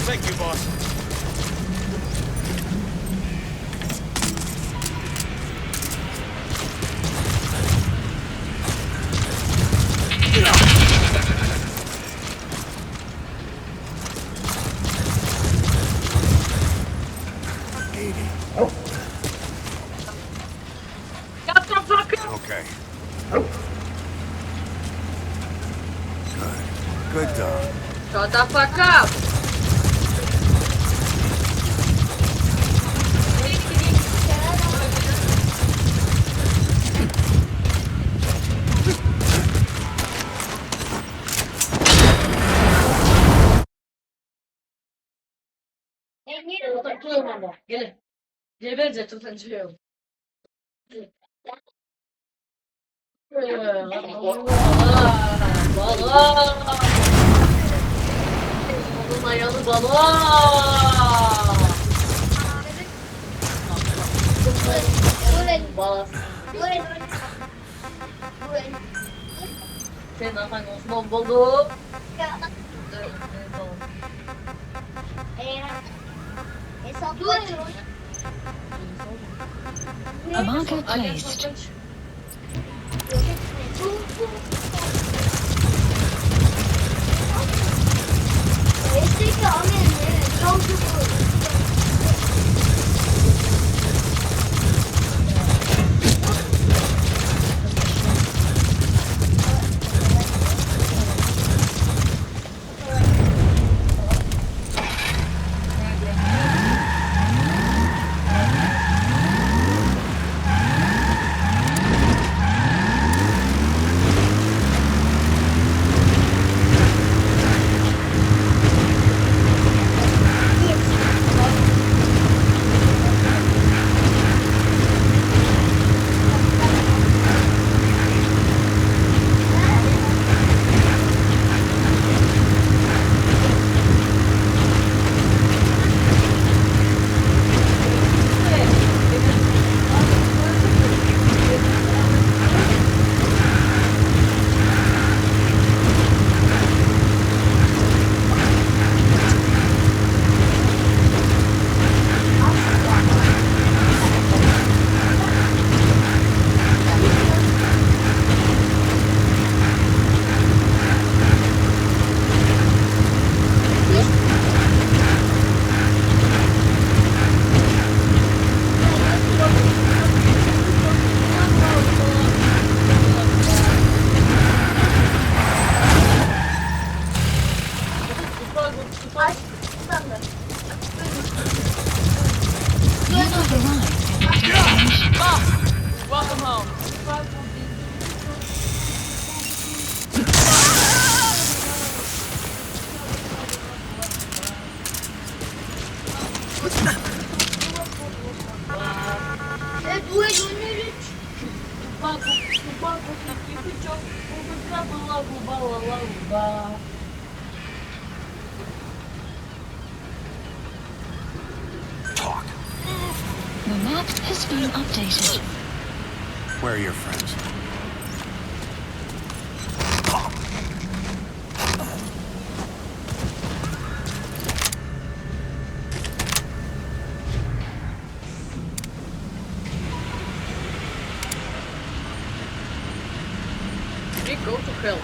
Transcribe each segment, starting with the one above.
Thank you, boss. Okay. Good dog. Shut the fuck up! Gelin. Geberize tutuyorum. Bala. Onun ayağını bala. Bala. Sen akan Osman bolu. A marker placed. Welcome home. Talk. The map has been updated. Where are your friends? We go to hell.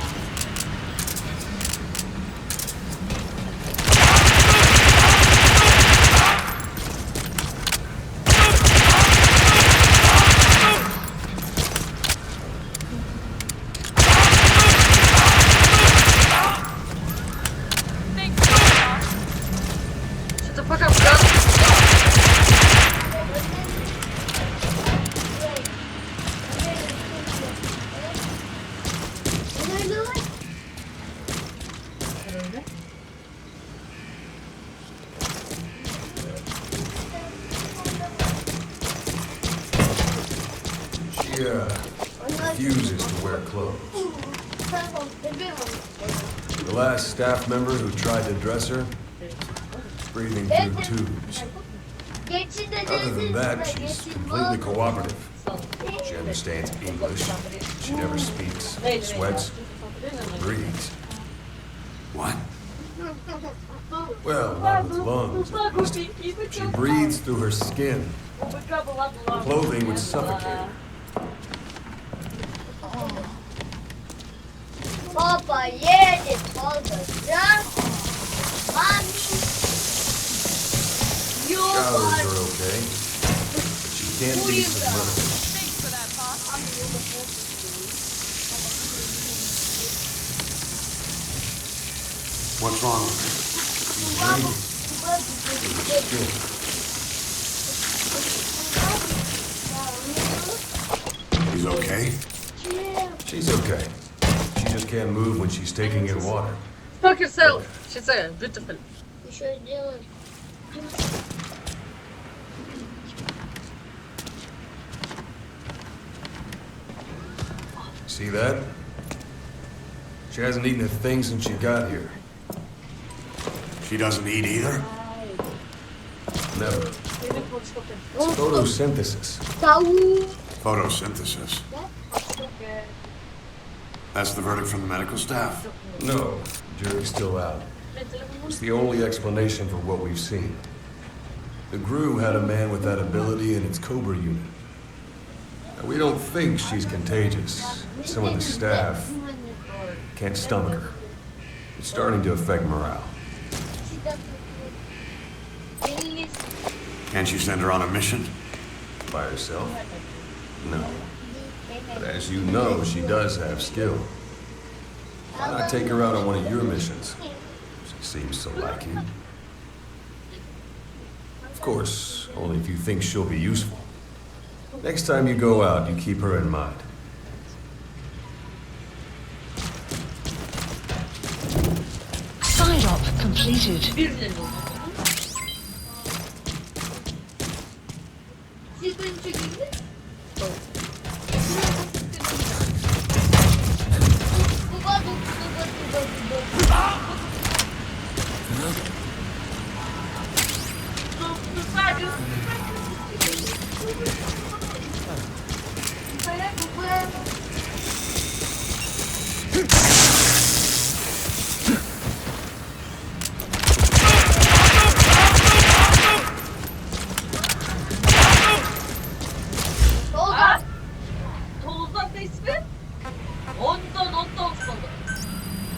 Shut the fuck up, girl. She refuses to wear clothes. The last staff member who tried to dress her is breathing through tubes. Other than that, she's completely cooperative. She understands English. She never speaks, sweats, breathes. What? Well, not with lungs, at least. She breathes through her skin. Clothing would suffocate her. Papa едет, да? Мами. Showers are okay, but she can't be submerged. Thanks for that, boss. What's wrong with her? He's okay? She's okay. She just can't move when she's taking in water. Fuck yourself. She said, beautiful. Еще сделать. See that? She hasn't eaten a thing since she got here. She doesn't eat either? Never. It's photosynthesis. Photosynthesis. That's the verdict from the medical staff? No, jury's still out. It's the only explanation for what we've seen. The GRU had a man with that ability in its Cobra unit. Now, we don't think she's contagious. Some of the staff can't stomach her. It's starting to affect morale. Can't you send her on a mission? By herself? No. But as you know, she does have skill. Why not take her out on one of your missions? She seems to like you. Of course, only if you think she'll be useful. Next time you go out, you keep her in mind. Side op completed.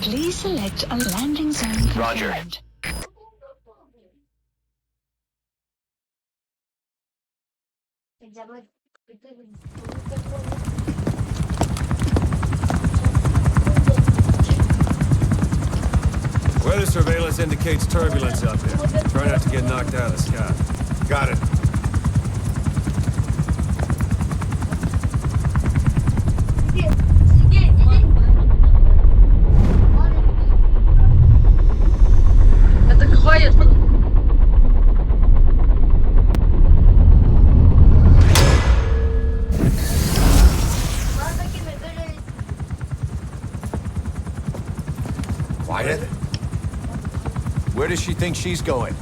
Please select a landing zone confirmed. Weather surveillance indicates turbulence out there. Try not to get knocked out of the sky. Got it. Это хватит. Quiet. Where does she think she's going?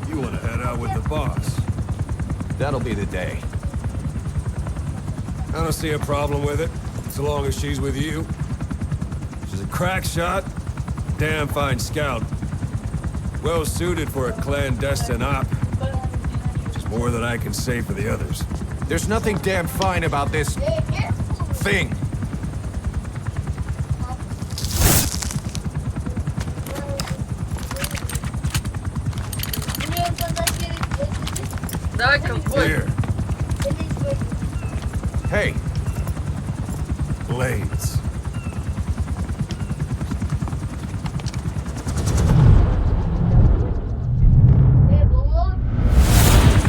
You want to head out with the boss. That'll be the day. I don't see a problem with it, so long as she's with you. She's a crack shot, damn fine scout. Well suited for a clandestine op. Which is more than I can say for the others. There's nothing damn fine about this thing. Давай конвой. Here, Hey, blades.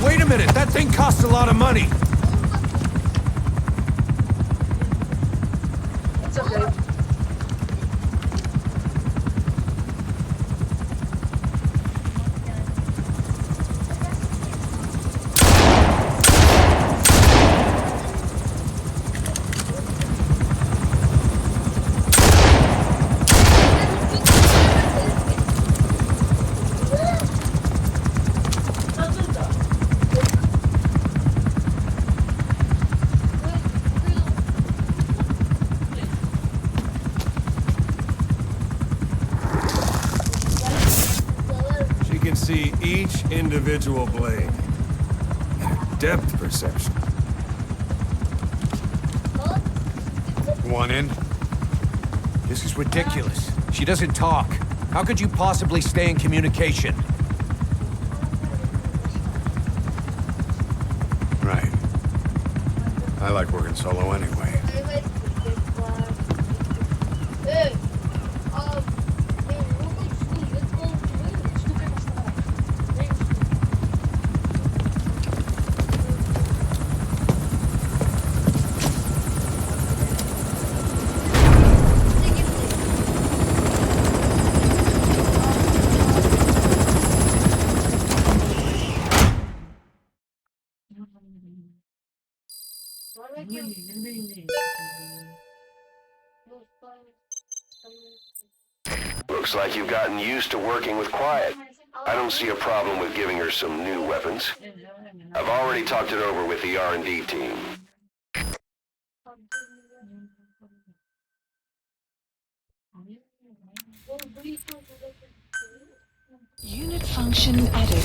wait a minute. That thing costs a lot of money. It's okay. each individual blade. And depth perception. Want in? This is ridiculous. She doesn't talk. How could you possibly stay in communication? Right. I like working solo anyway. Looks like you've gotten used to working with Quiet. I don't see a problem with giving her some new weapons. I've already talked it over with the R&D team. Unit function added.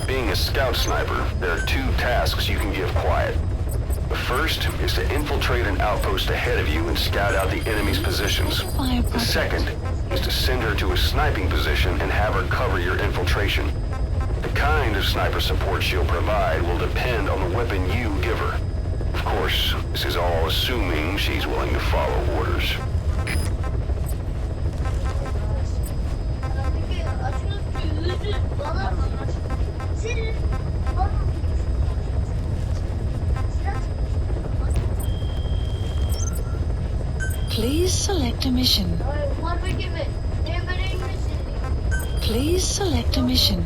Being a scout sniper, there are two tasks you can give Quiet. The first is to infiltrate an outpost ahead of you and scout out the enemy's positions. The second is to send her to a sniping position and have her cover your infiltration. The kind of sniper support she'll provide will depend on the weapon you give her. Of course, this is all assuming she's willing to follow orders. Please select a mission. Please select a mission.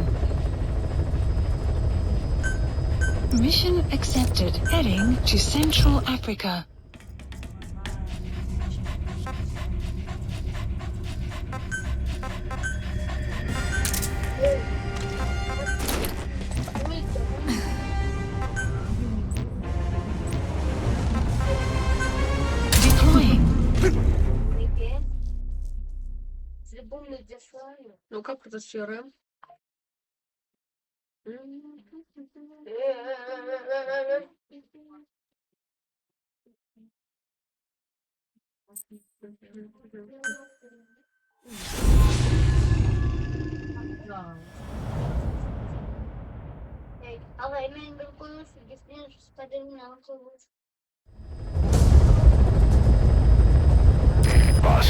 Mission accepted. Heading to Central Africa. Deploying. Ну как это сфера? Boss,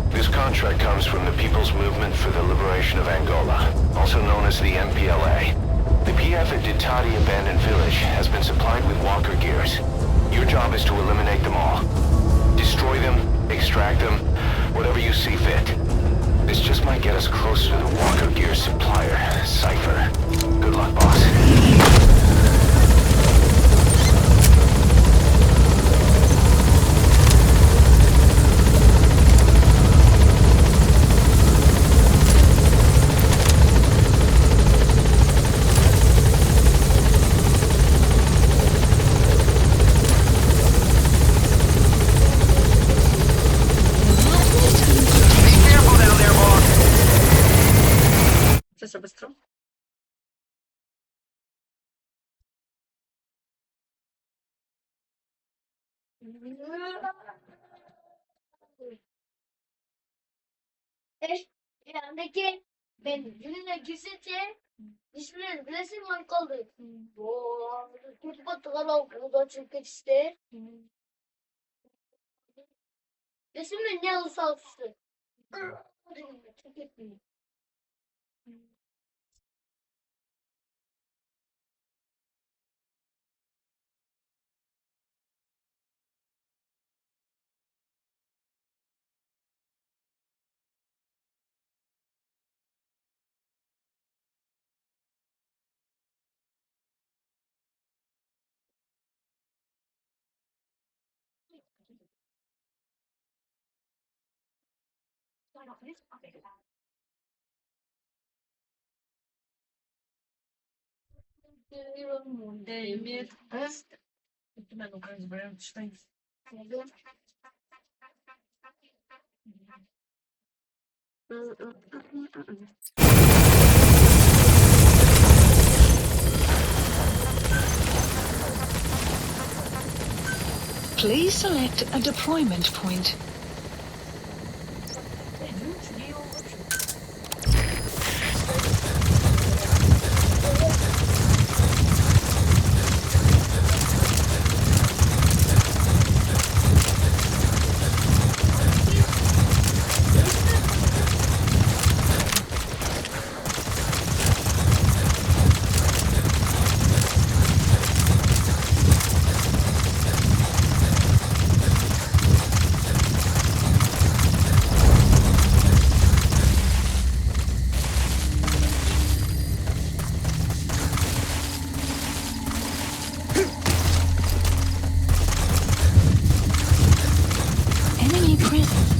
this contract comes from the People's Movement for the Liberation of Angola, also known as the MPLA. The PF at Ditati Abandoned Village has been supplied with walker gears. Your job is to eliminate them all. Destroy them, extract them, whatever you see fit. This just might get us closer to the walker gear supplier, Cypher. Good luck, boss. Сейчас я быстро. Yandaki ben gününe gizlice ismini bilesin man kaldı. O kötü batılar oldu da çünkü işte. İsmini ne olsa olsun. Demir. Ben o kadar böyle düşüneyim. Please select a deployment point.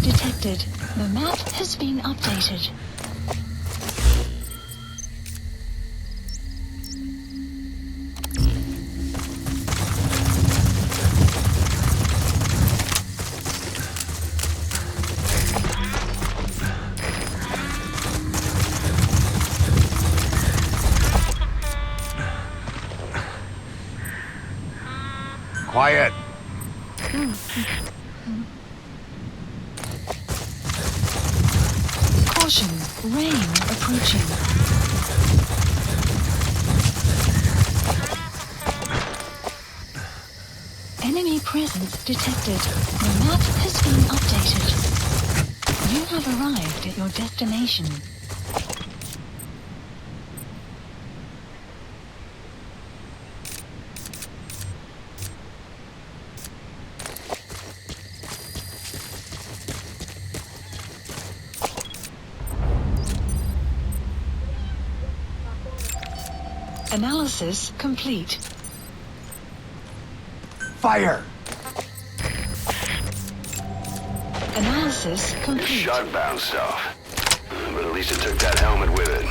Detected. The map has been updated. Quiet. Caution, rain approaching. Enemy presence detected. The map has been updated. You have arrived at your destination. Analysis complete. Fire! Analysis complete. Shotbound stuff. But at least it took that helmet with it.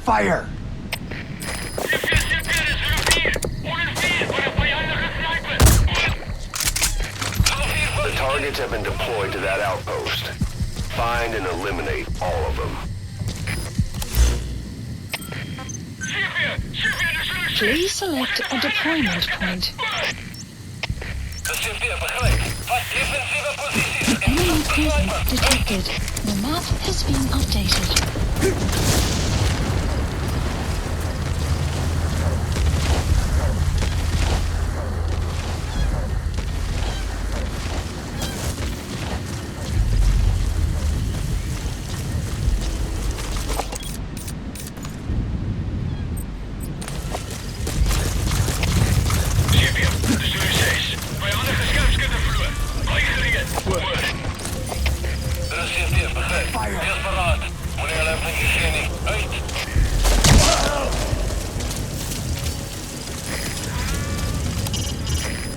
Fire! The targets have been deployed to that outpost. Find and eliminate all of them. Please select a deployment point. Enemy presence detected. The map has been updated.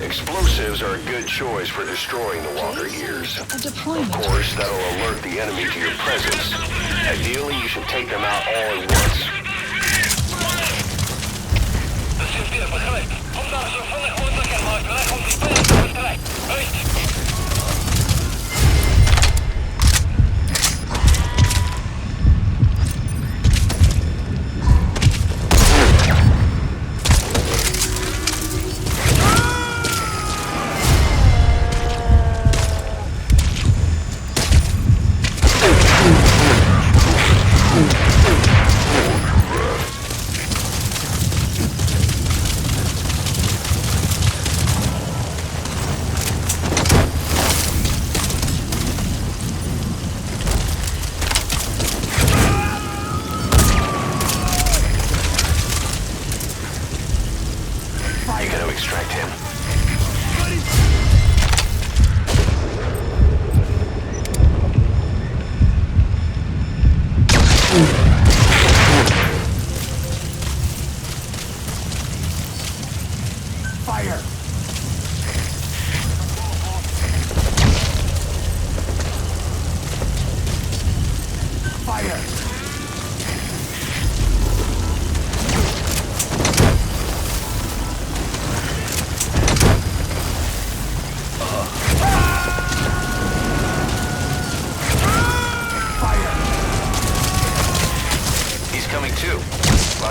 Explosives are a good choice for destroying the walker ears. A Of deployment. course, that'll alert the enemy to your presence. Ideally, you should take them out all at once.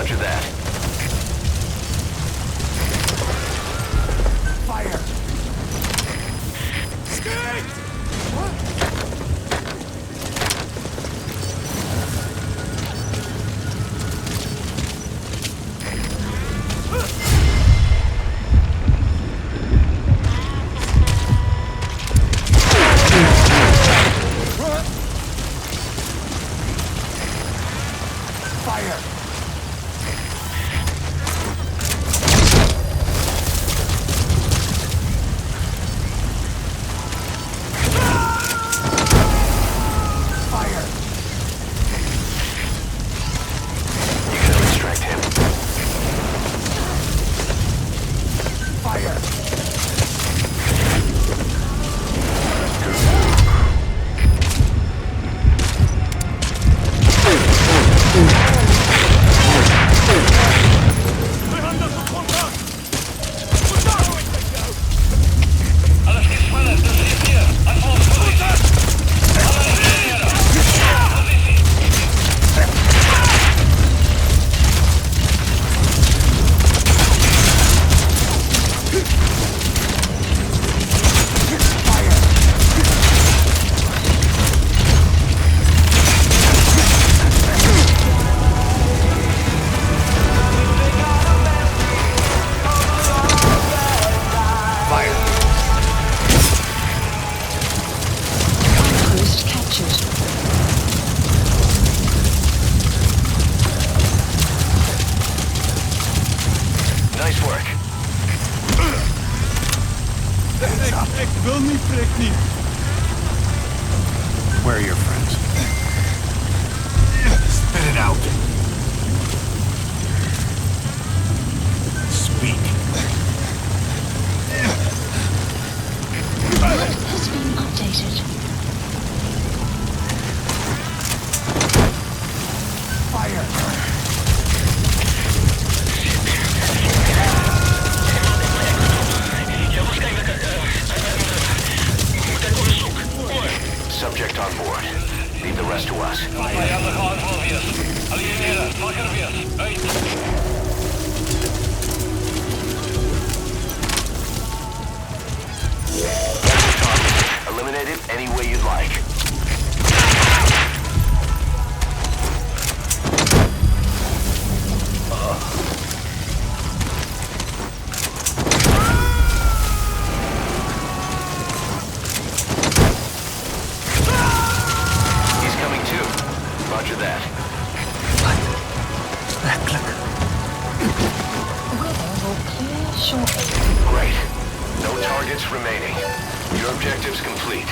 Roger that. Fire! Where are your friends? Spit it out. Speak. Map has been updated. Fire! Subject on board. Leave the rest to us. Eliminate it any way you'd like. Roger that. Weather will clear shortly. Great. No targets remaining. Your objective's complete.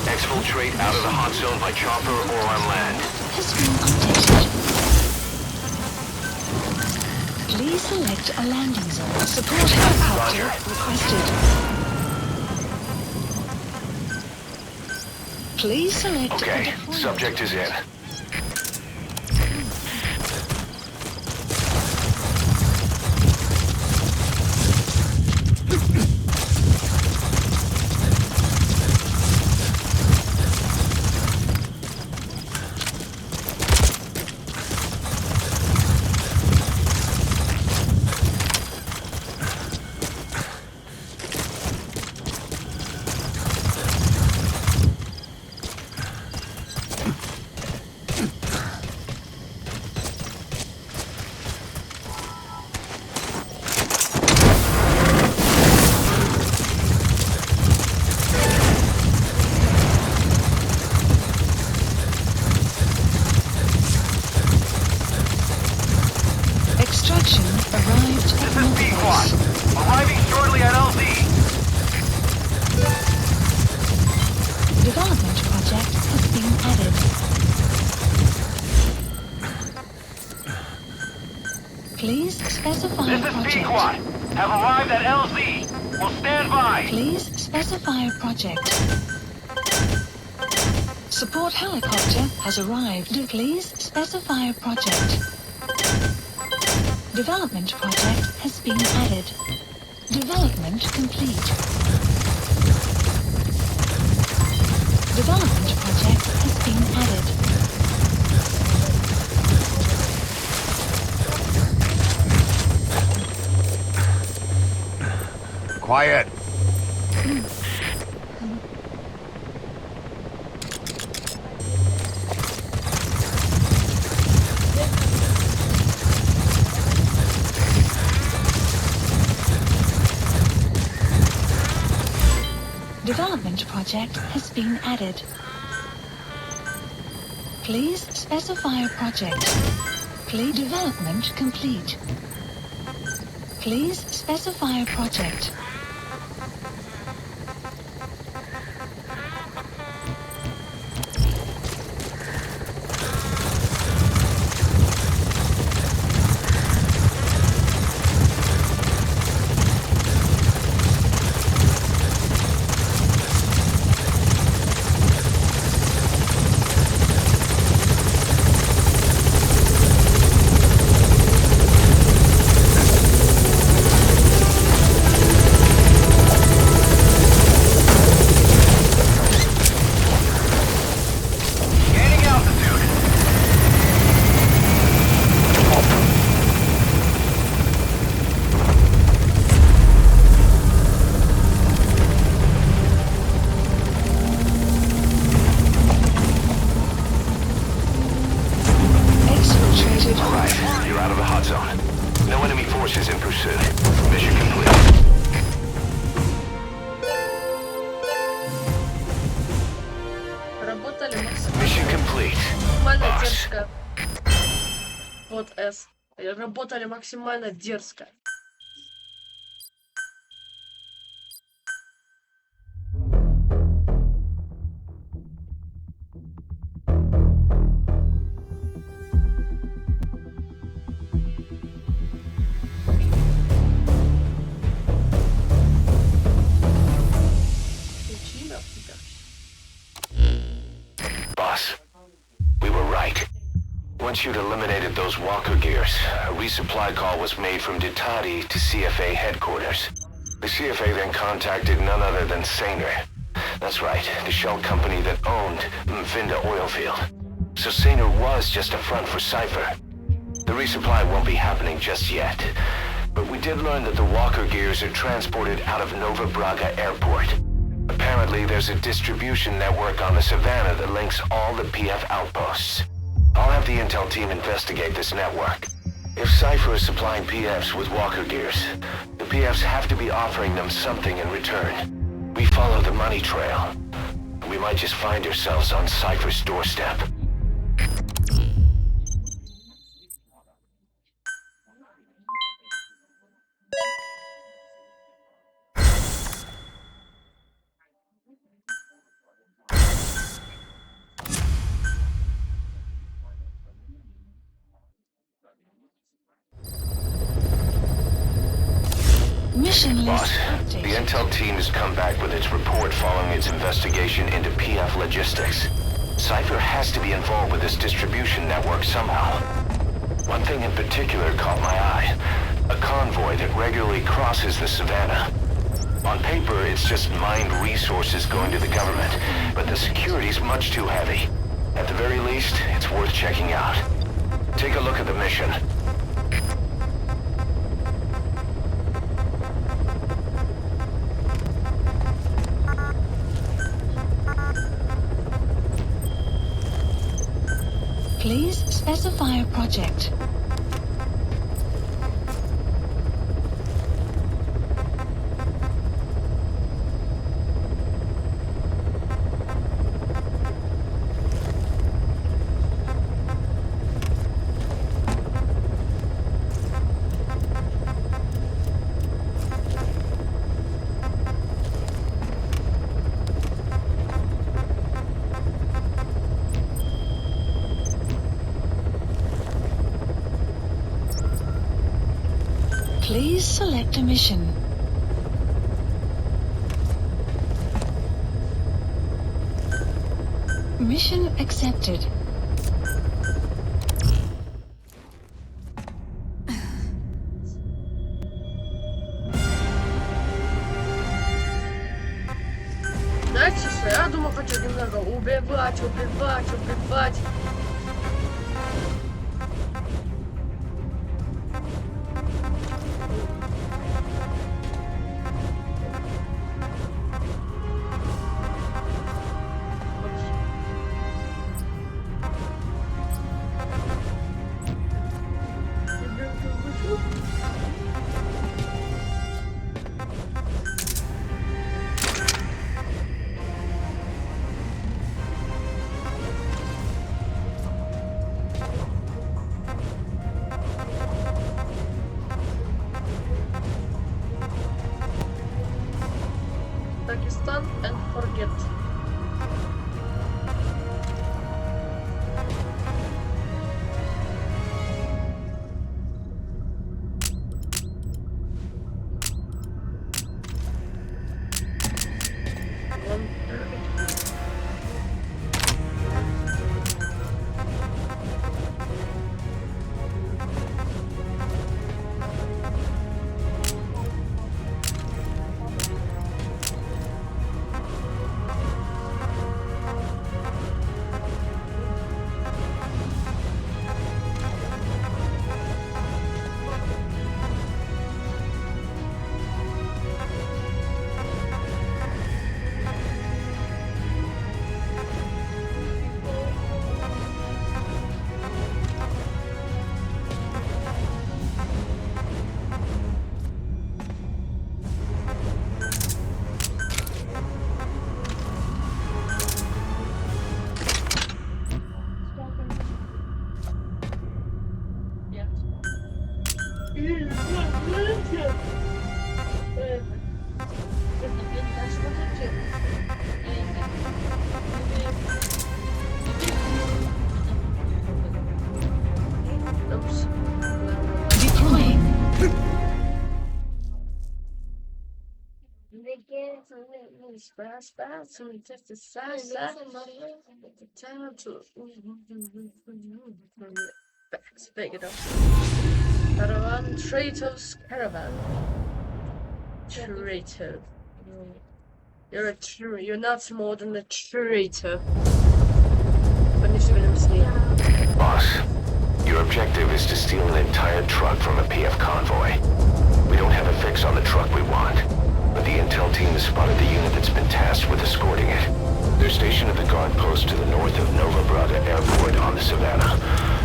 Exfiltrate out of the hot zone by chopper or on land. Has been updated. Please select a landing zone. Support helicopter requested. Please select Okay, a deployment. subject is in. Extraction arrived at Northwest. Arriving shortly at LZ. Development project has been added. Please specify project. Pequod. Have arrived at LZ. Will stand by. Please specify a project. Support helicopter has arrived. Please specify a project. Development project has been added. Development complete. Development project has been added. Quiet. Development project has been added. Please specify a project. Please development complete. Please specify a project. Дерзко. Вот S. Работали максимально дерзко. Boss, we were right. Once you'd eliminated those walker gears, a resupply call was made from Ditati to CFA headquarters. The CFA then contacted none other than Saner. That's right, the shell company that owned Mfinda Oilfield. So Saner was just a front for Cypher. The resupply won't be happening just yet. But we did learn that the walker gears are transported out of Nova Braga Airport. Apparently, there's a distribution network on the Savannah that links all the PF outposts. I'll have the intel team investigate this network. If Cypher is supplying PFs with walker gears, the PFs have to be offering them something in return. We follow the money trail. We might just find ourselves on Cypher's doorstep. Mission Boss, list the updated. intel team has come back with its report following its investigation into PF logistics. Cypher has to be involved with this distribution network somehow. One thing in particular caught my eye. A convoy that regularly crosses the Savannah. On paper, it's just mined resources going to the government, but the security's much too heavy. At the very least, it's worth checking out. Take a look at the mission. Please specify a project. Please select a mission. Mission accepted. Знаете что, я думаю, хочу немного убивать. Some test the size. Time to pick it up. Caravan, Traitor's caravan. Traitor. You're a traitor. You're not more than a traitor. Boss, your objective is to steal an entire truck from a PF convoy. We don't have a fix on the truck we want, but the intel team has spotted the unit that's been tasked with escorting it. They're stationed at the guard post to the north of Nova Brada Airport on the Savannah.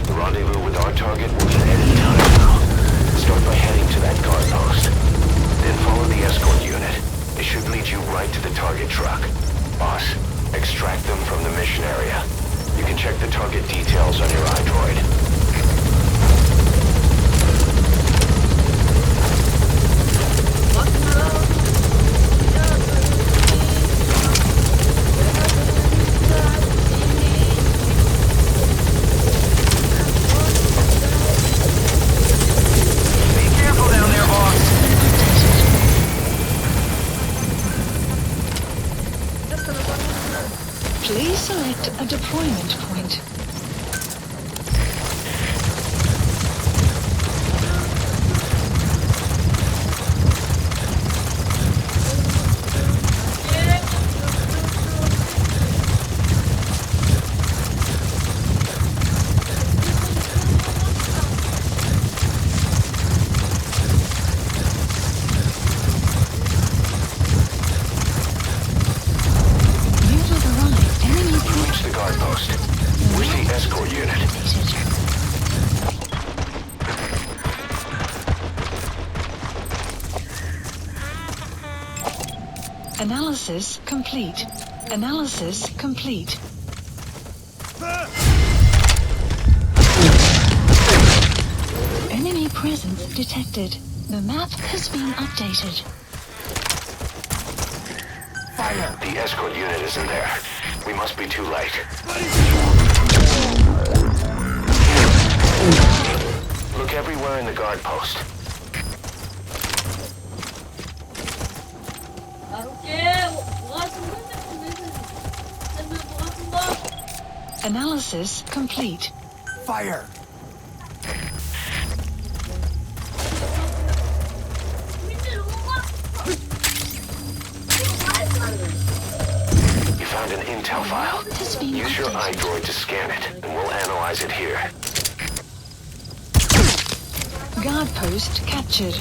The rendezvous with our target will be at any time now. Start by heading to that guard post. Then follow the escort unit. It should lead you right to the target truck. Boss, extract them from the mission area. You can check the target details on your iDroid. Please select a deployment point. Analysis complete. Analysis complete. Enemy presence detected. The map has been updated. Fire! The escort unit isn't there. We must be too late. Look everywhere in the guard post. Analysis complete. Fire! You found an intel file. Use your iDroid to scan it, and we'll analyze it here. Guard post captured.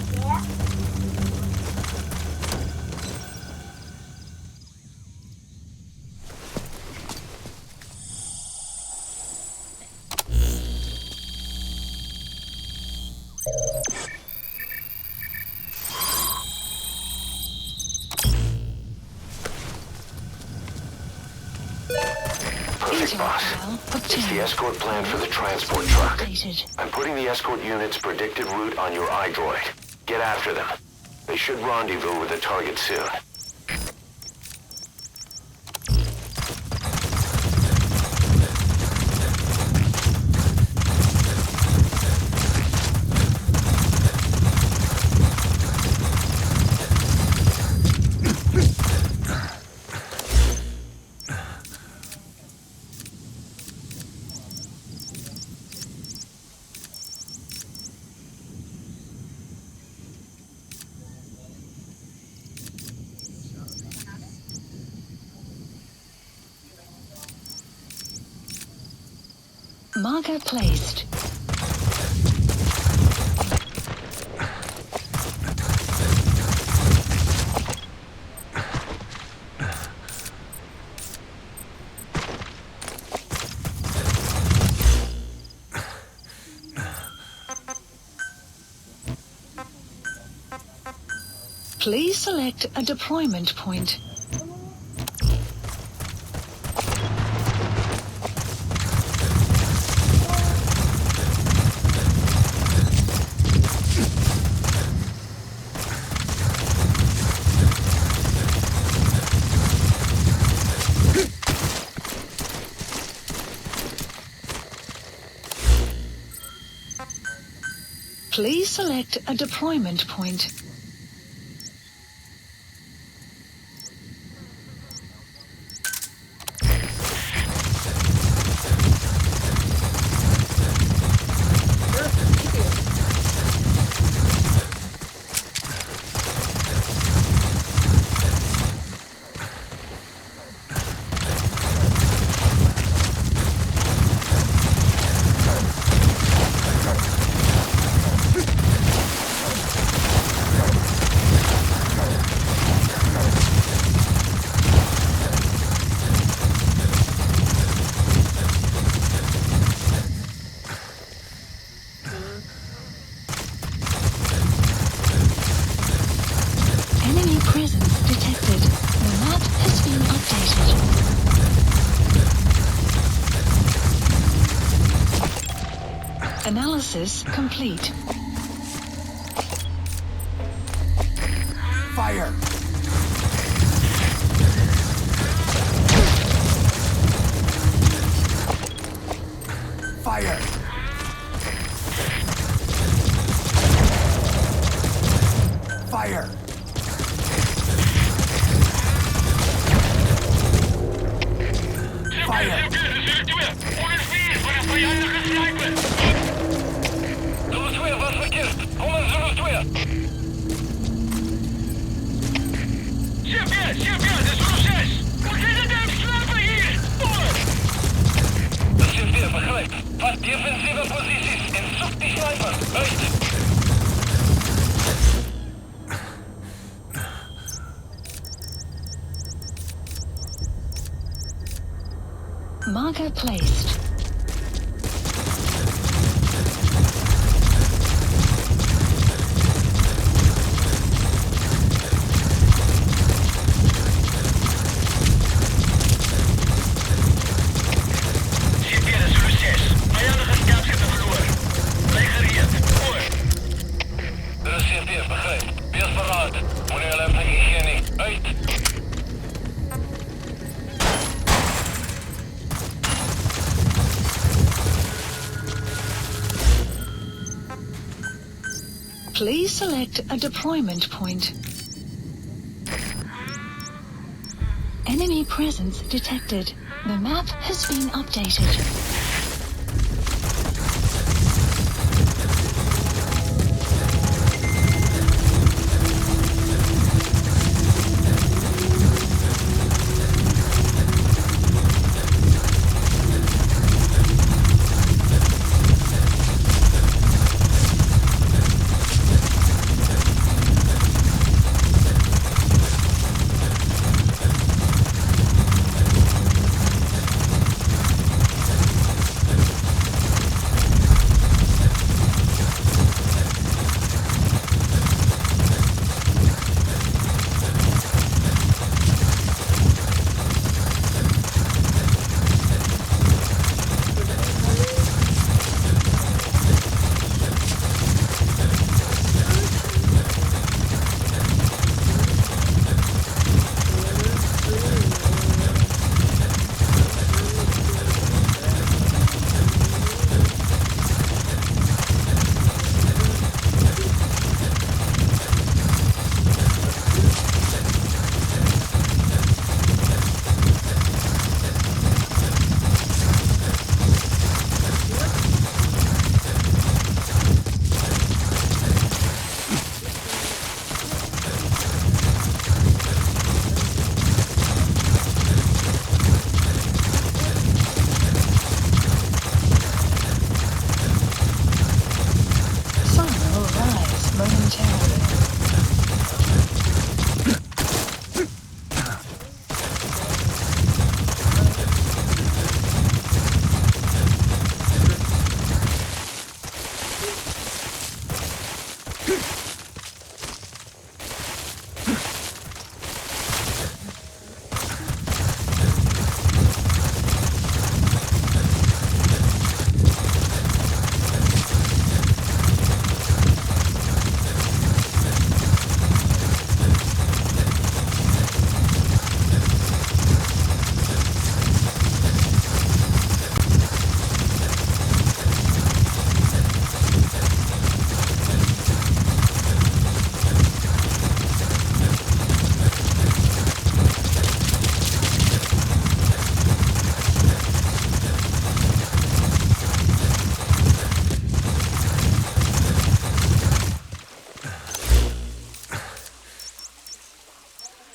Perfect, boss. It's the escort plan for the transport truck. I'm putting the escort unit's predicted route on your iDroid. Get after them. They should rendezvous with the target soon. Marker placed. Please select a deployment point. Please select a deployment point. Analysis complete. Fire! Fire! Fire! Fire! Defensive positions and shoot the sniper. Right. Marker placed. Please select a deployment point. Enemy presence detected. The map has been updated.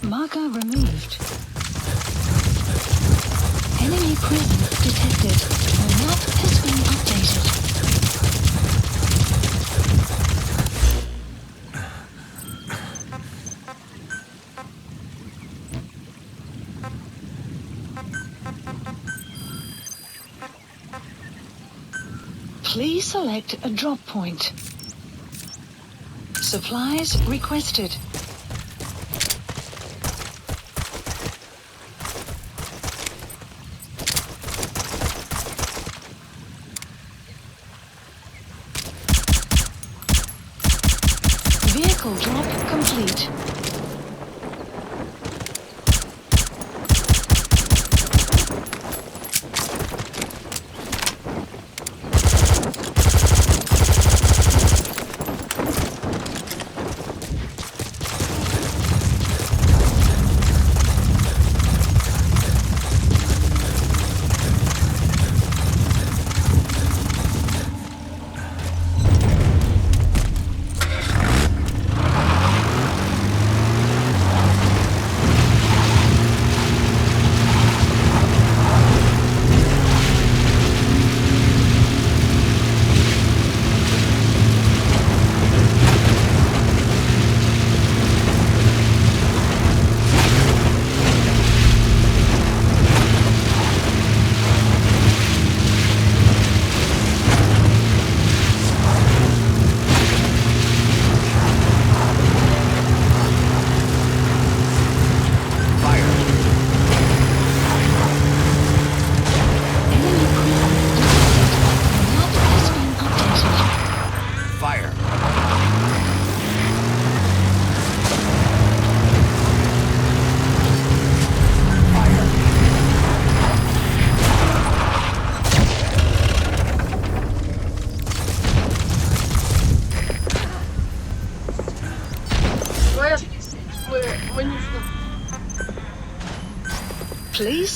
Marker removed. Enemy presence detected. The map has been updated. Please select a drop point. Supplies requested.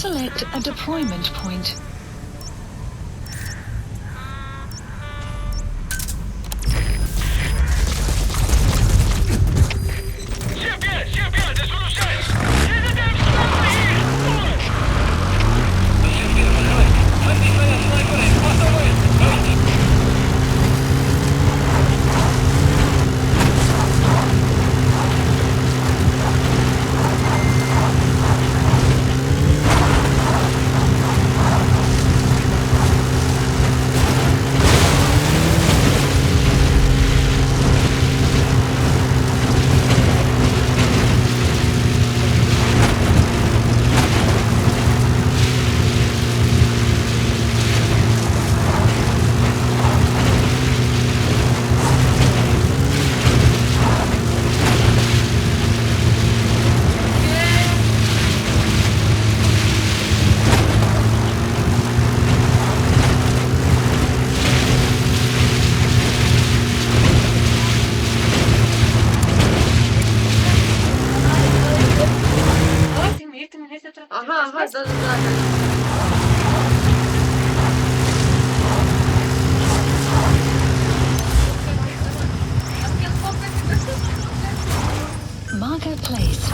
select a deployment point. Ага, да. Marker placed.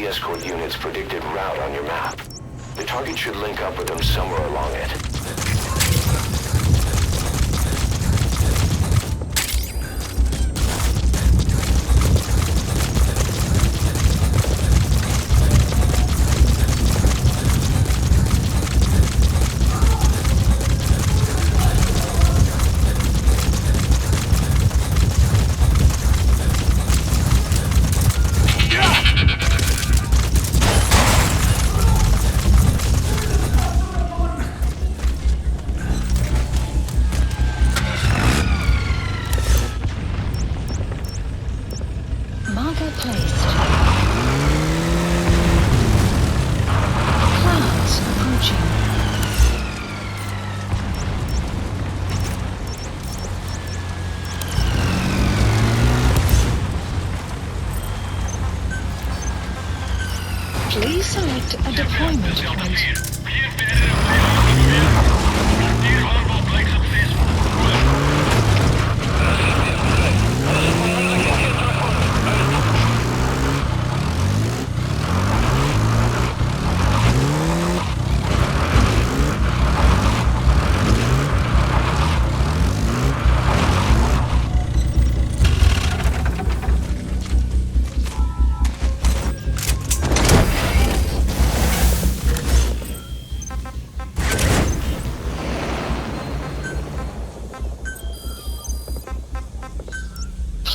escort unit's predicted route on your map. The target should link up with them somewhere along it. Please select a deployment point.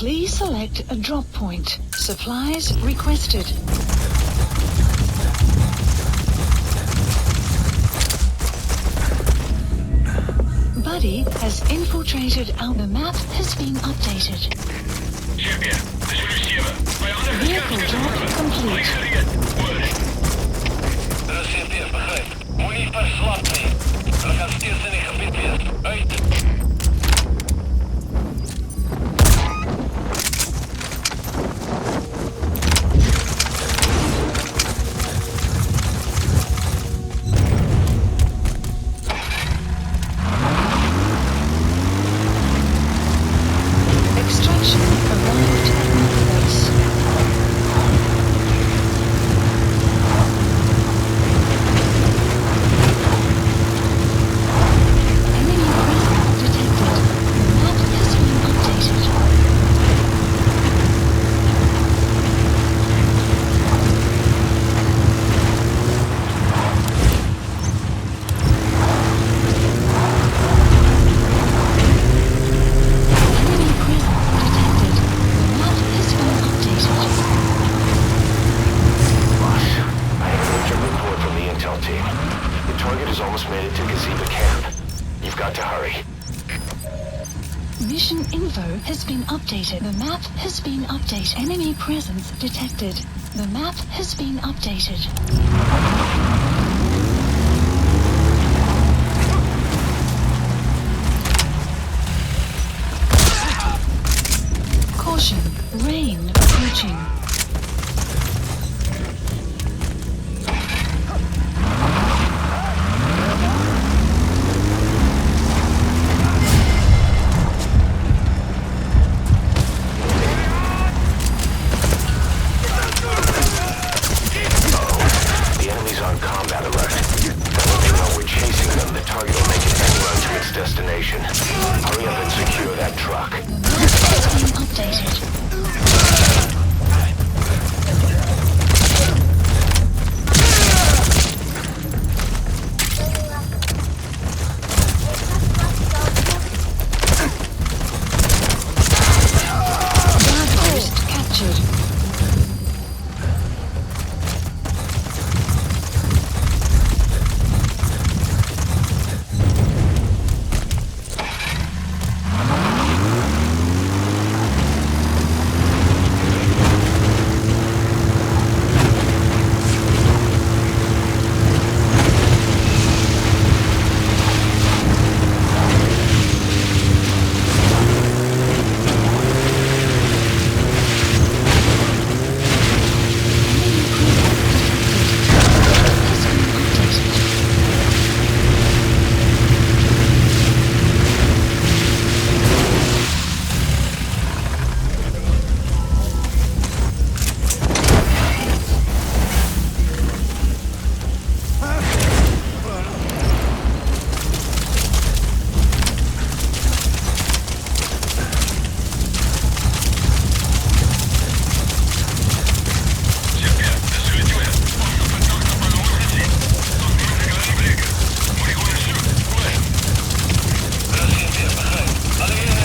Please select a drop point. Supplies requested. Buddy has infiltrated our... The map has been updated. Vehicle drop complete. Extraction arrived at my base. Enemy presence detected. The map has been updated. Enemy presence detected. The map has been updated. Boss, I have an urgent report from the intel team. The target has almost made it to Gazeba camp. You've got to hurry. Mission info has been updated. The map has been updated. Enemy presence detected. The map has been updated. Caution, rain approaching. The enemy's on combat alert. Now they know we're chasing them. The target will make an end run to its destination. Hurry up and secure that truck. The map has been updated. Guard post captured.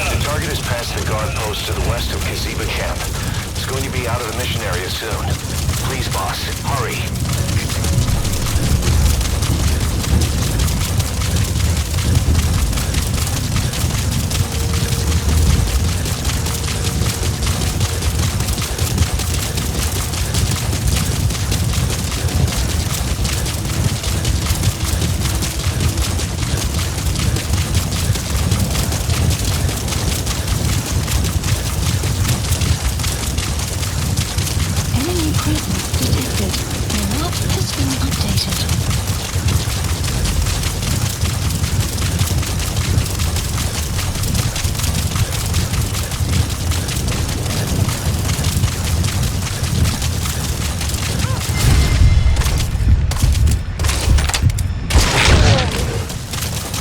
The target is past the guard post to the west of Gazeba camp. It's going to be out of the mission area soon. Please, boss, hurry. Enemy presence detected. The map has been updated.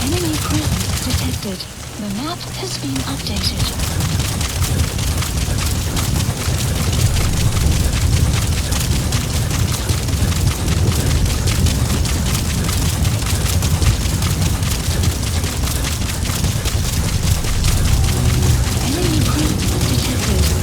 Enemy presence detected. The map has been updated. Enemy presence detected.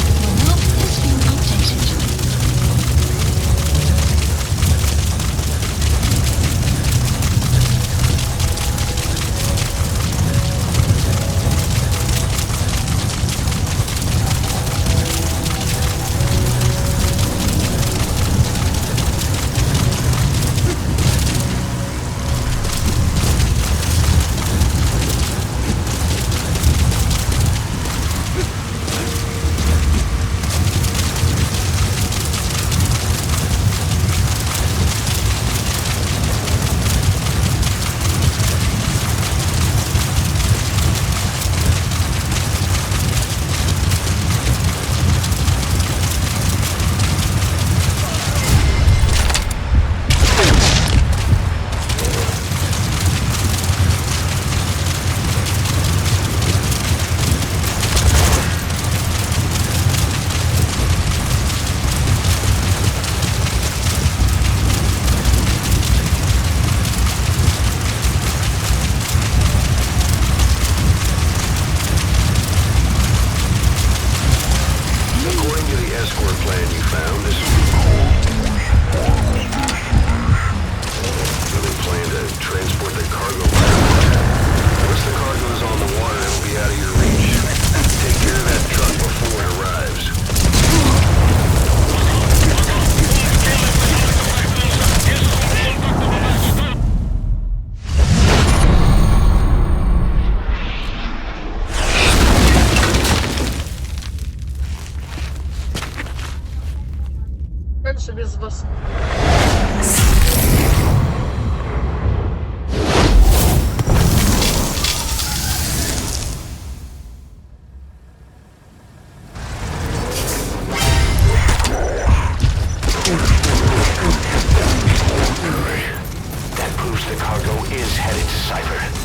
basın. That proves the cargo is headed to Cypher.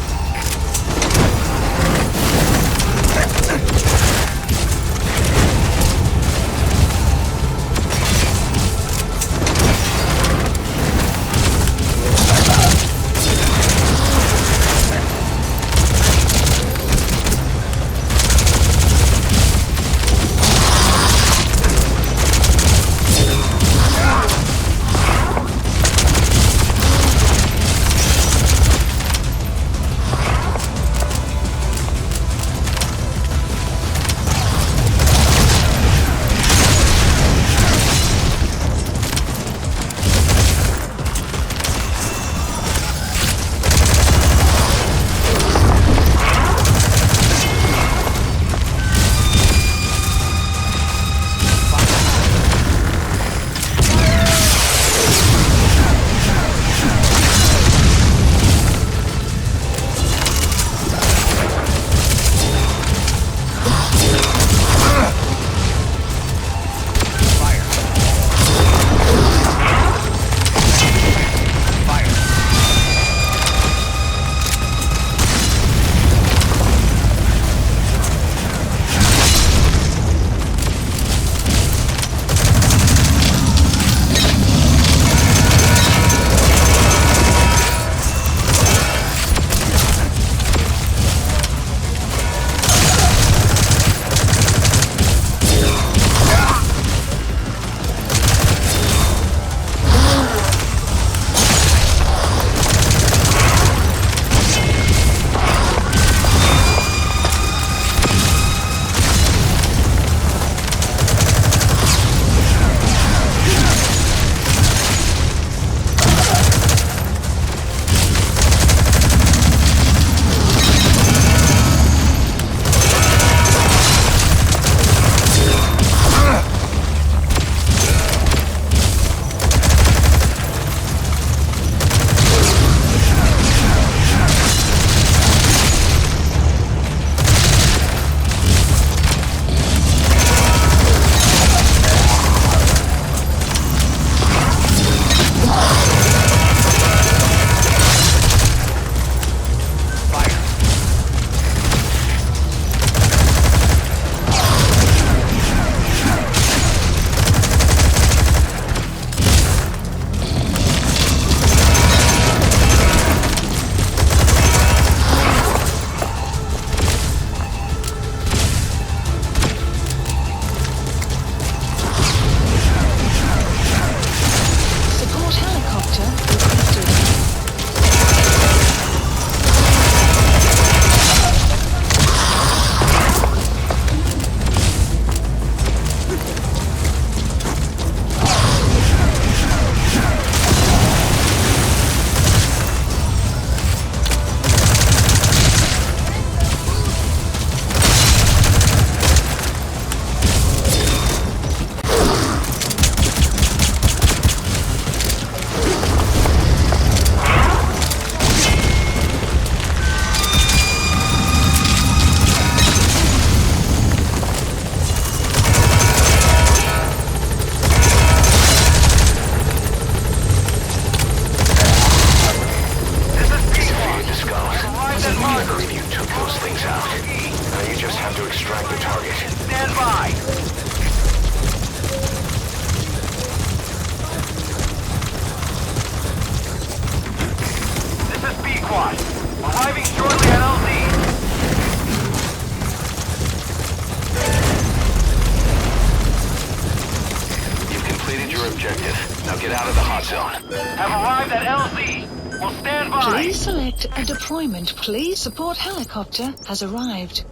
Please select a deployment. Please support helicopter has arrived.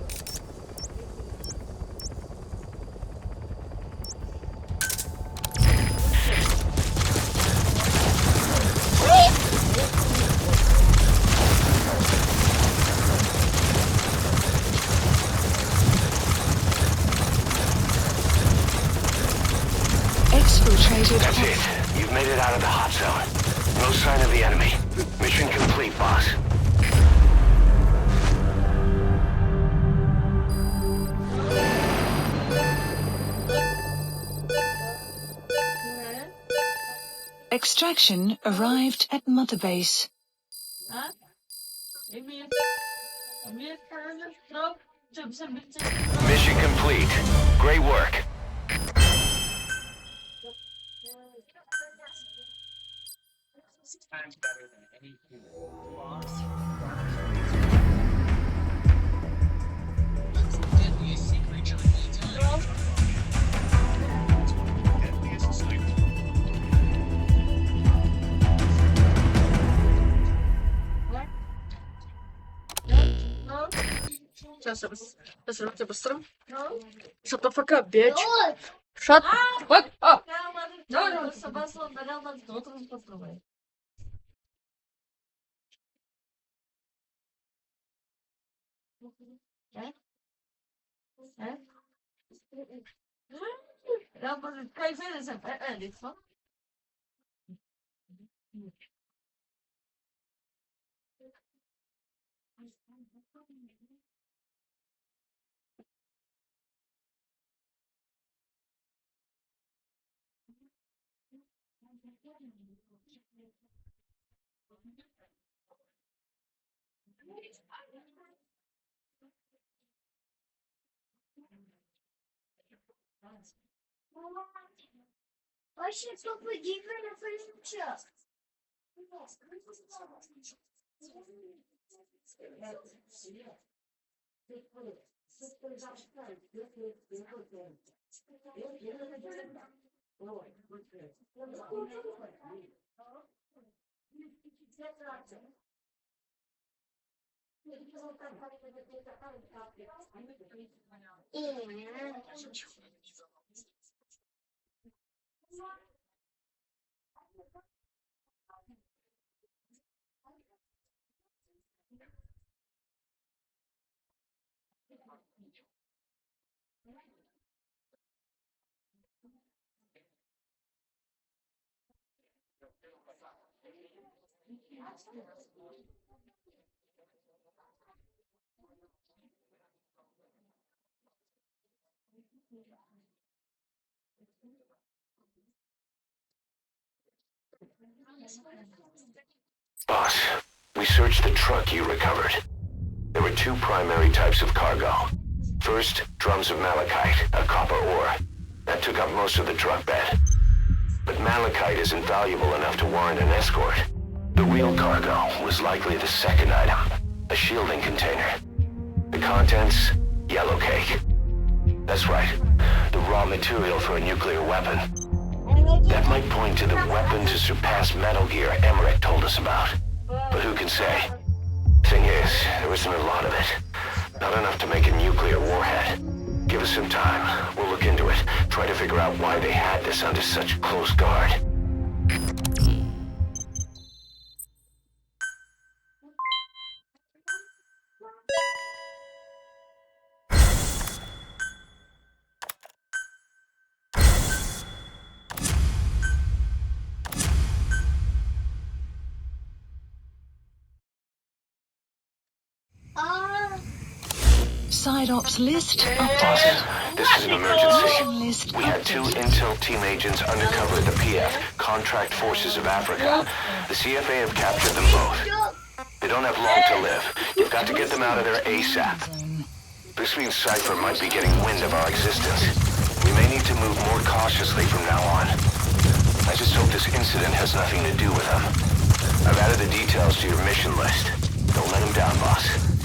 That's it. You the enemy. Mission complete, boss. Extraction arrived at Mother Base. Mission complete. Great work. Сейчас я быстро. Shut the fuck up, bitch. Shut the fuck up. Вообще, сколько гигантов на час? Boss, we searched the truck you recovered. There were two primary types of cargo. First, drums of malachite, a copper ore. That took up most of the truck bed. But malachite isn't valuable enough to warrant an escort. The real cargo was likely the second item, a shielding container. The contents, yellow cake. That's right, the raw material for a nuclear weapon. That might point to the weapon to surpass metalgir Emmerich told us about. But who can say? Thing is, there isn't a lot of it. Not enough to make a nuclear warhead. Give us some time. We'll look into it. Try to figure out why they had this under such close guard. Side ops list updated. This is an emergency. List We had two updated. intel team agents undercover at the PF, Contract Forces of Africa. The CFA have captured them both. They don't have long to live. You've got to get them out of there ASAP. This means Cypher might be getting wind of our existence. We may need to move more cautiously from now on. I just hope this incident has nothing to do with them. I've added the details to your mission list. Don't let them down, boss.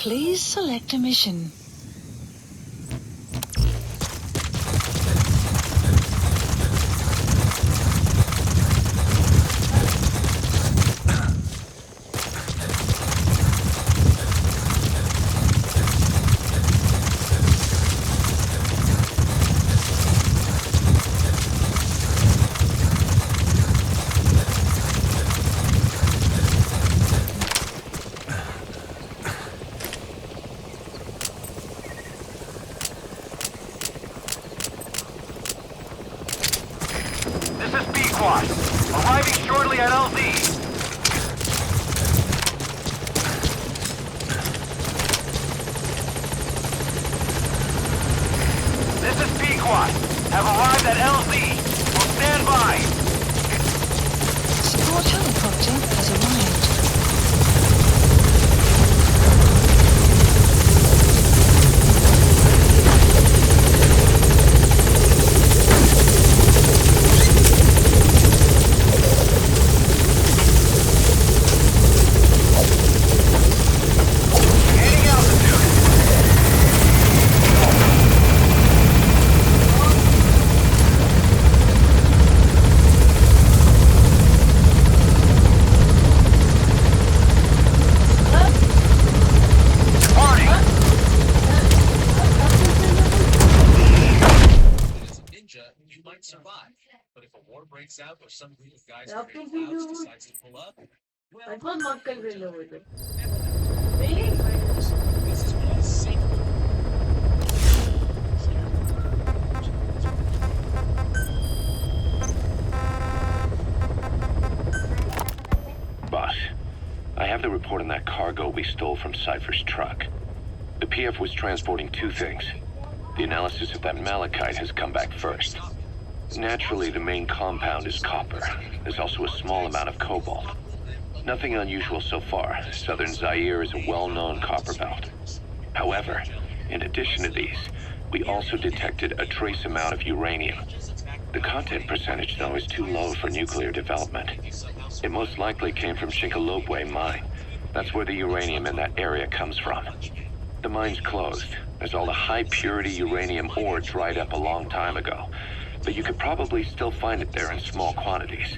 Please select a mission. Yaptığım video iPhone marka veriyor muydu? Benim Boss, I have the report on that cargo we stole from Cypher's truck. The PF was transporting two things. The analysis of that malachite has come back first. Naturally, the main compound is copper. There's also a small amount of cobalt. Nothing unusual so far. Southern Zaire is a well-known copper belt. However, in addition to these, we also detected a trace amount of uranium. The content percentage, though, is too low for nuclear development. It most likely came from Shinkalobwe mine. That's where the uranium in that area comes from. The mine's closed, as all the high-purity uranium ore dried up a long time ago. But you could probably still find it there in small quantities.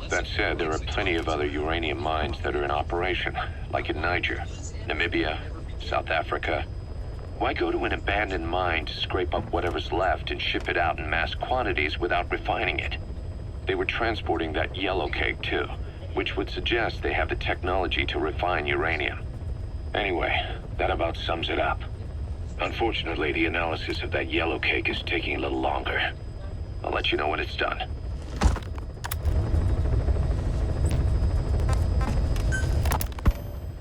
That said, there are plenty of other uranium mines that are in operation, like in Niger, Namibia, South Africa. Why go to an abandoned mine to scrape up whatever's left and ship it out in mass quantities without refining it? They were transporting that yellow cake too, which would suggest they have the technology to refine uranium. Anyway, that about sums it up. Unfortunately, the analysis of that yellow cake is taking a little longer. I'll let you know when it's done.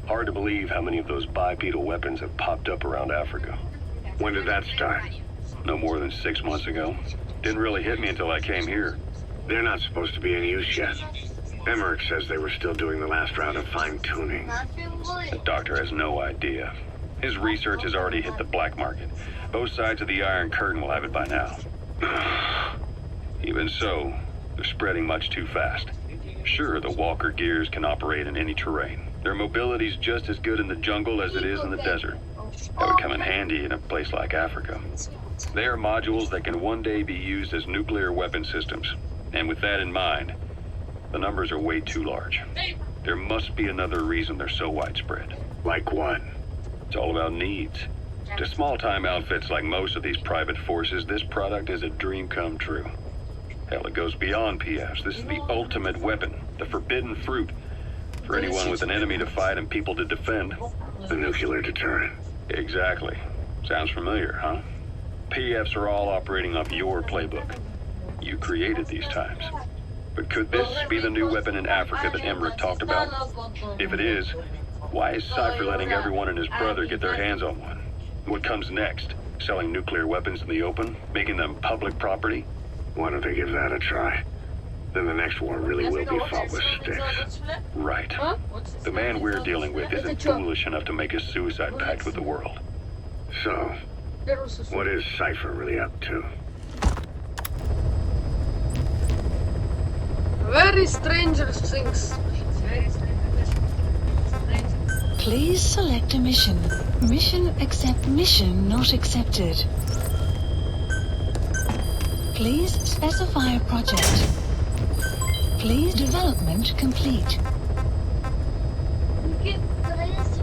Hard to believe how many of those bipedal weapons have popped up around Africa. When did that start? No more than 6 months ago. Didn't really hit me until I came here. They're not supposed to be in use yet. Emmerich says they were still doing the last round of fine-tuning. The doctor has no idea. His research has already hit the black market. Both sides of the Iron Curtain will have it by now. Even so, they're spreading much too fast. Sure, the Walker gears can operate in any terrain. Their mobility's just as good in the jungle as it is in the desert. That would come in handy in a place like Africa. They are modules that can one day be used as nuclear weapon systems. And with that in mind, the numbers are way too large. There must be another reason they're so widespread. Like what? It's all about needs. To small-time outfits like most of these private forces, this product is a dream come true. Hell, it goes beyond PFs. This is the ultimate weapon, the forbidden fruit. For anyone with an enemy to fight and people to defend. The nuclear deterrent. Exactly. Sounds familiar, huh? PFs are all operating off your playbook. You created these times. But could this be the new weapon in Africa that Emmerich talked about? If it is, why is Cypher letting everyone and his brother get their hands on one? What comes next? Selling nuclear weapons in the open? Making them public property? Why don't they give that a try? Then the next war really will be fought with sticks. Right. The man we're dealing with isn't foolish enough to make a suicide pact with the world. So, what is Cypher really up to? very strange things. Please select a mission. Mission accept mission not accepted. Please specify a project. Please development complete. Mungkin katanya si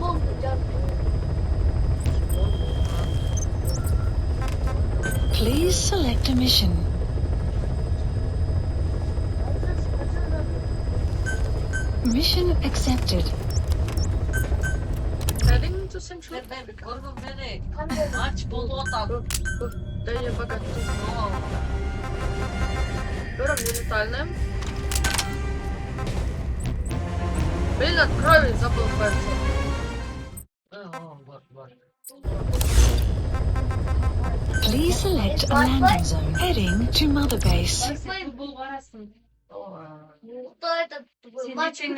bom terjatuh. Please select a mission. Mission accepted. Heading to Central. Дай я богатый. Уровни летальным. Блин, открой, забыл кажется. Please select a landing zone. Heading to Mother Base. Кто этот мальчик?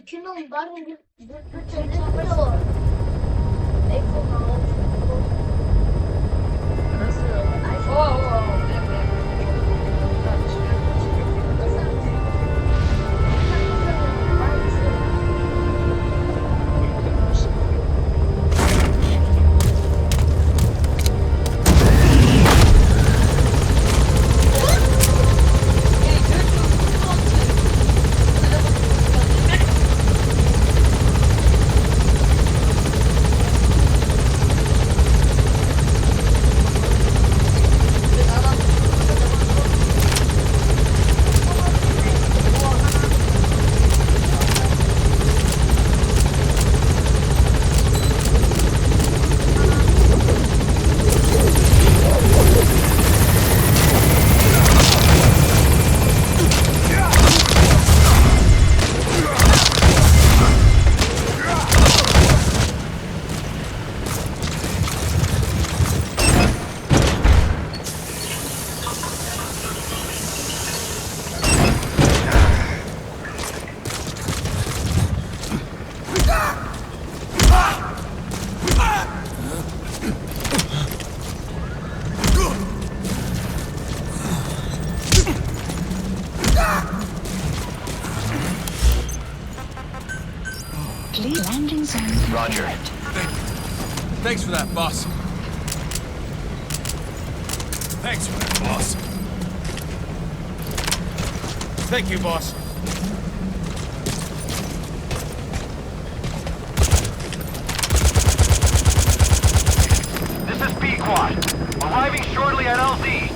Кино барни Roger. Thanks for that, boss. Thanks for that, boss. Thank you, boss. This is B-Quad. Arriving shortly at LZ.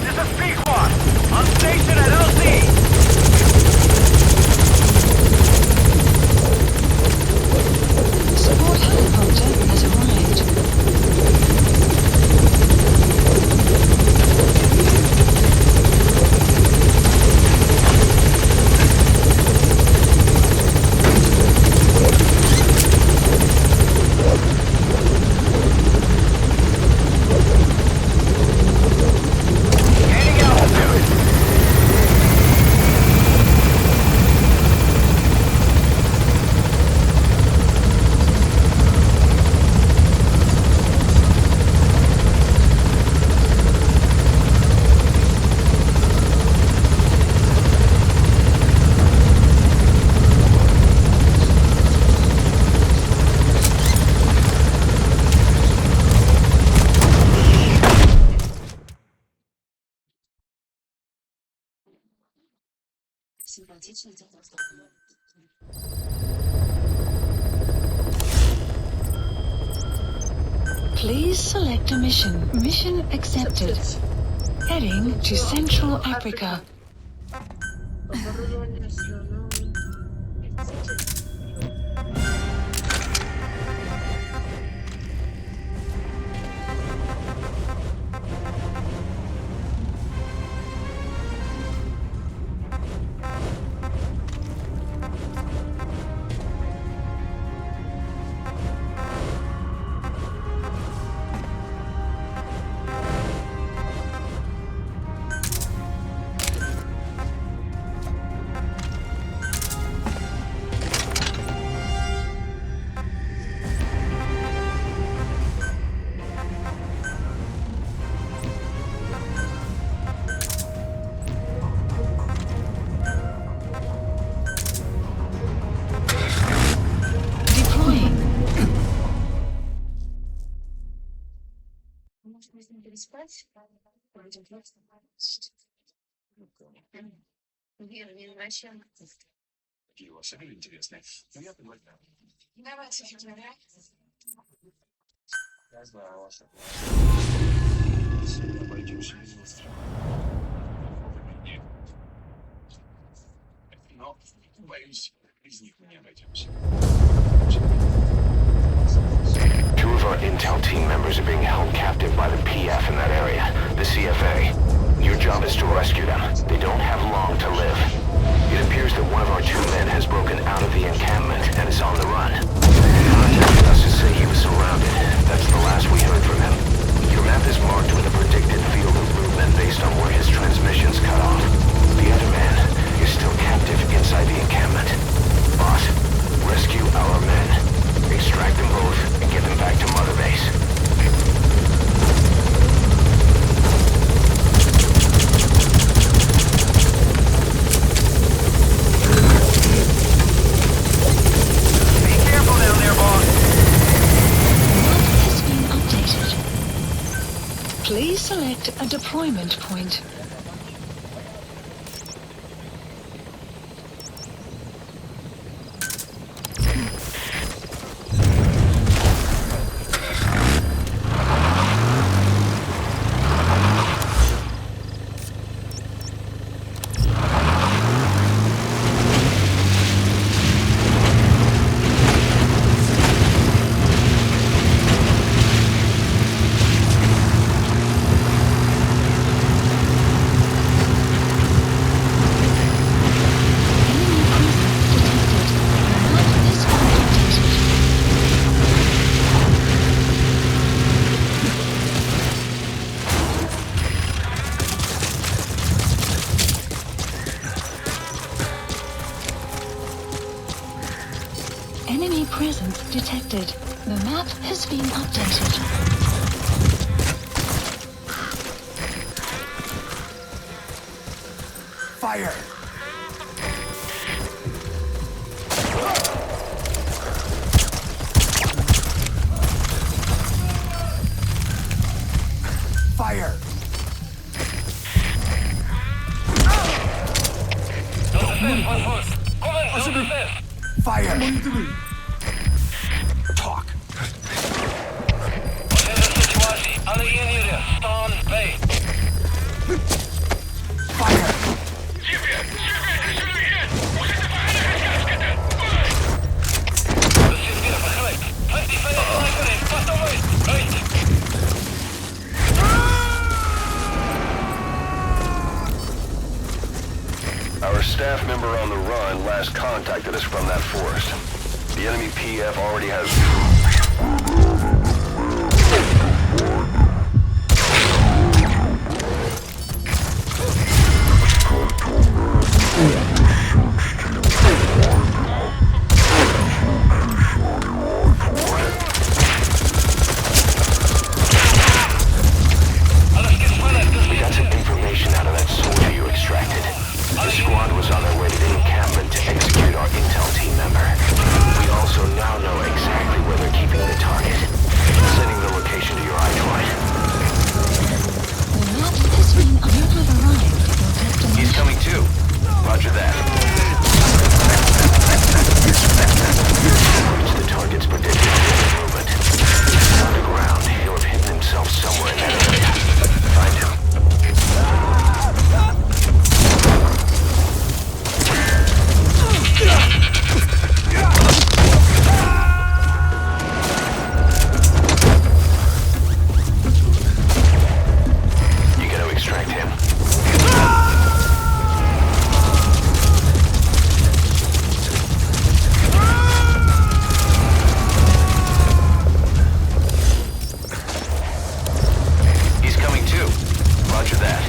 This is B-Quad. On station at LZ. Support helicopter has arrived. Gaining altitude. Please select a mission. Mission accepted. Heading to Central Africa. переспать. Пойдем просто. Вера, зачем? Какие у вас игры интересные? Ну, я предлагаю. Давайте фигуря. Я знаю вашу. Обойдемся без вас. Но, боюсь, без них мы не обойдемся. Two of our intel team members are being held captive by the PF in that area, the CFA. Your job is to rescue them. They don't have long to live. It appears that one of our 2 men has broken out of the encampment and is on the run. He contacted us to say he was surrounded. That's the last we heard from him. Your map is marked with a predicted field of movement based on where his transmissions cut off. The other man is still captive inside the encampment. Boss, rescue our men. Extract them both and get them back to Mother Base. Be careful down there, boss. Map has been updated. Please select a deployment point. Enemy presence detected. The map has been updated. Fire! Fire! Fire! Talk! Fire! Our staff member on the run last contacted us from that forest. The enemy PF already has... We got some information out of that soldier you extracted. The squad was on their way to the encampment to execute our intel team member. We also now know exactly where they're keeping the target. Sending the location to your iDroid. The map has been... You have arrived at your destination. He's coming too. Roger that. Reach the target's predicted movement. He's underground. He'll have hidden himself somewhere in that area. Find him. You gotta extract him. He's coming too. Roger that.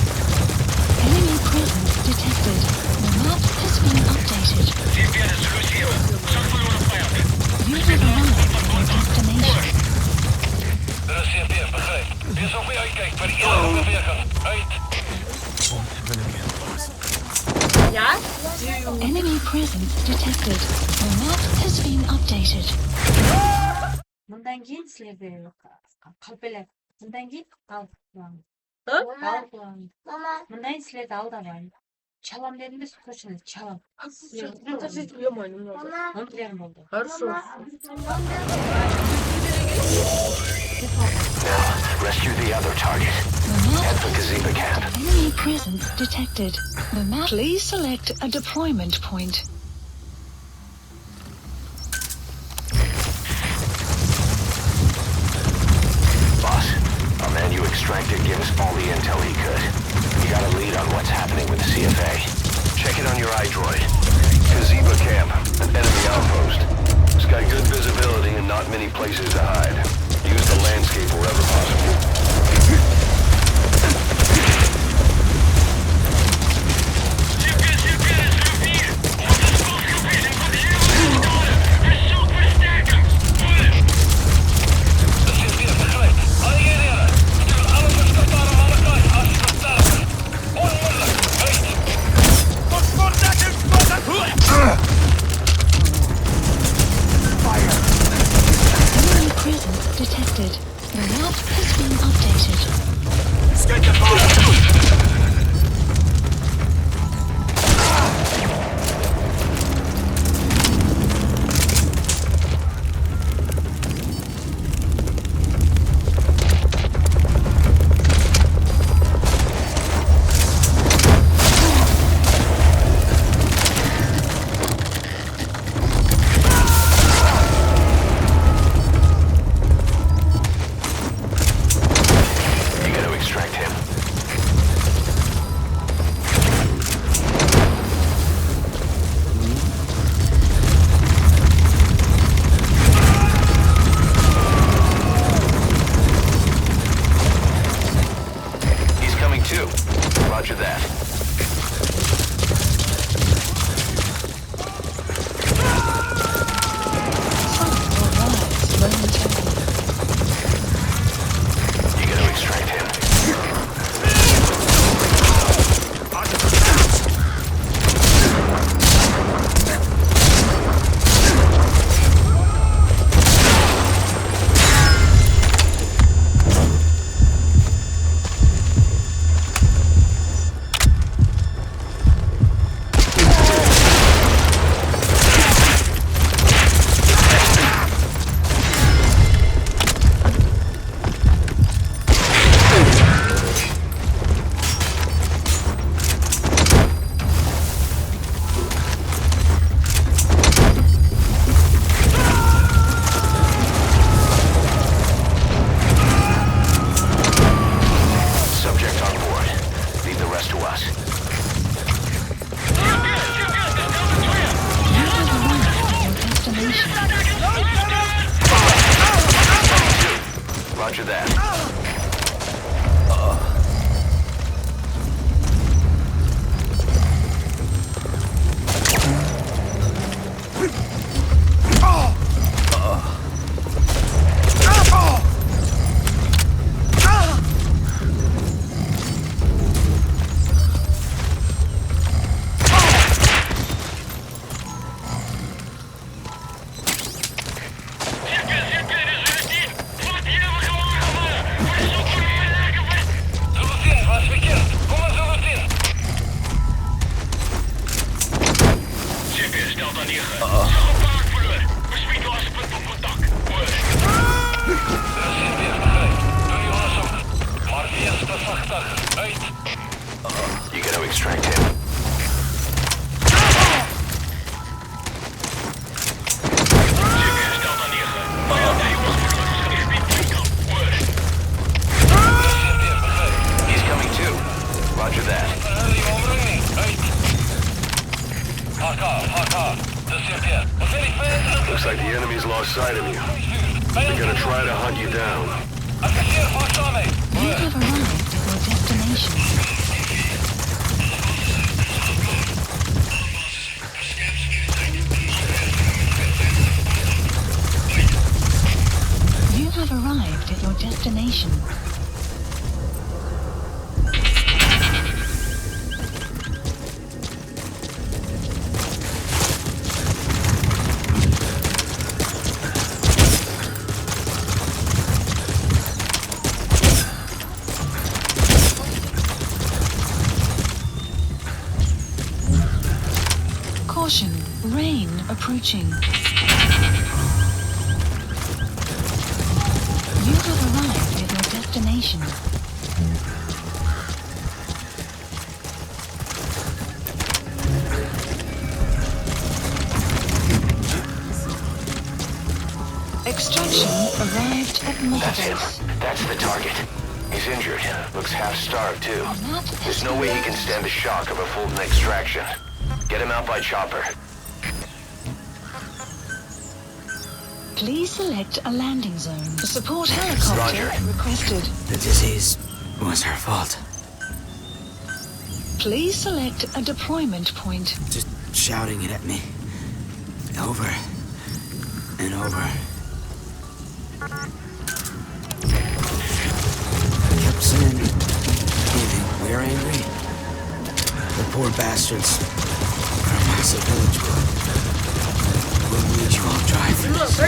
Enemy presence detected. The map has been updated. You have arrived at your destination. Ya? Enemy presence detected. The map has been updated. Мындан кейін сілерде қалпелер. Мындан кейін қалпылаң. Hı? Қалпылаң. Мама, Мындан кейін сілерді алдамайын. Çalam dedim de точно çalam. Подождите, ё-моё, немного. мама, Onu bilerim oldu. Хорошо. Now, rescue the other target. The map Head for Gazeba camp. enemy presence detected. The map. Please select a deployment point. Boss, our man you extracted gave us all the intel he could. You got a lead on what's happening with the CFA. Check it on your iDroid. Gazeba camp, an enemy outpost. It's got good visibility and not many places to hide. Use the landscape wherever possible. Enemy presence detected. The map has been updated. You gotta extract him. He's coming too. Roger that. Fight or rise. Roger that. You gotta extract him. He's coming too. Roger that. Looks like the enemy's lost sight of you. They're gonna try to hunt you down. You have arrived at your destination. You have arrived at your destination. Caution, rain approaching. You have arrived at your destination. Extraction arrived at That's him. Multibase. That's the target. He's injured. Looks half-starved, too. There's no way he can stand the shock of a full extraction. Get him out by chopper. Please select a landing zone. A support helicopter Roger. requested. The disease was her fault. Please select a deployment point. Just shouting it at me. Over and over. I kept saying, we're angry. The poor bastards. Our massive village will need you all dry for this.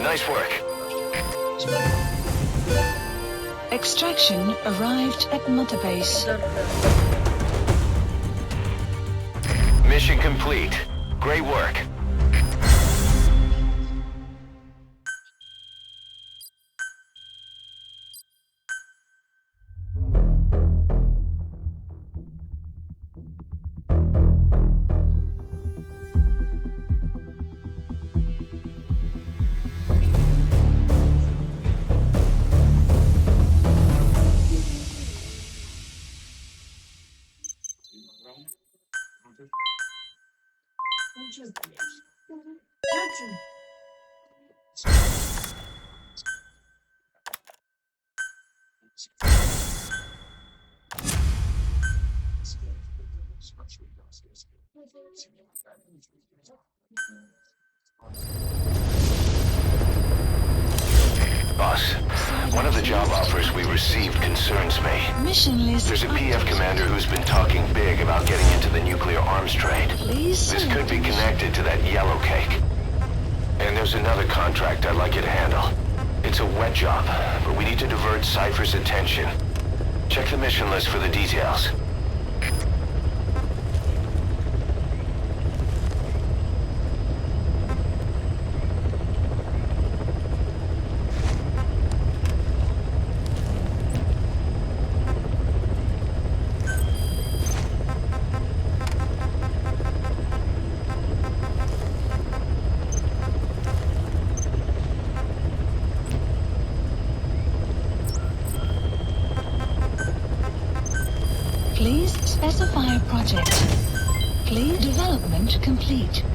Nice work. Extraction arrived at Mother Base. Mission complete. Great work. Boss, one of the job offers we received concerns me. Mission list. There's a PF commander who's been talking big about getting into the nuclear arms trade. Please. This could be connected to that yellow cake. And there's another contract I'd like you to handle. It's a wet job, but we need to divert Cypher's attention. Check the mission list for the details. Please specify a project. Please development complete.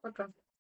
Пока.